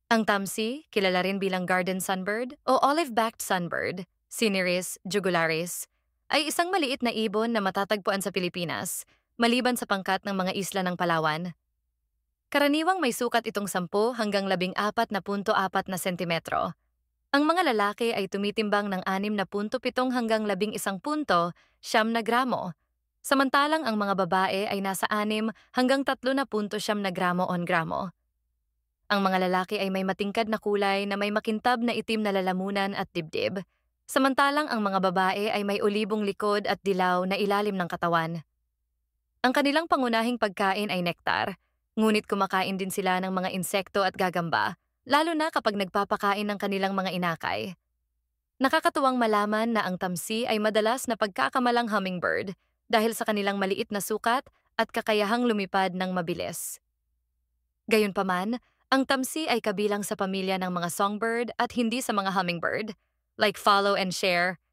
Ang tamsi, kilala rin bilang garden sunbird o olive-backed sunbird, Cineris jugularis, ay isang maliit na ibon na matatagpuan sa Pilipinas, maliban sa pangkat ng mga isla ng Palawan. Karaniwang may sukat itong 10 hanggang 14.4 na sentimetro. Ang mga lalaki ay tumitimbang ng 6.7 hanggang 11.9 na gramo, samantalang ang mga babae ay nasa 6 hanggang 3.9 na gramo on gramo. Ang mga lalaki ay may matingkad na kulay na may makintab na itim na lalamunan at dibdib, samantalang ang mga babae ay may olibong likod at dilaw na ilalim ng katawan. Ang kanilang pangunahing pagkain ay nektar, ngunit kumakain din sila ng mga insekto at gagamba, lalo na kapag nagpapakain ng kanilang mga inakay. Nakakatuwang malaman na ang tamsi ay madalas na pagkakamalang hummingbird dahil sa kanilang maliit na sukat at kakayahang lumipad ng mabilis. Gayunpaman, ang tamsi ay kabilang sa pamilya ng mga songbird at hindi sa mga hummingbird, like follow and share,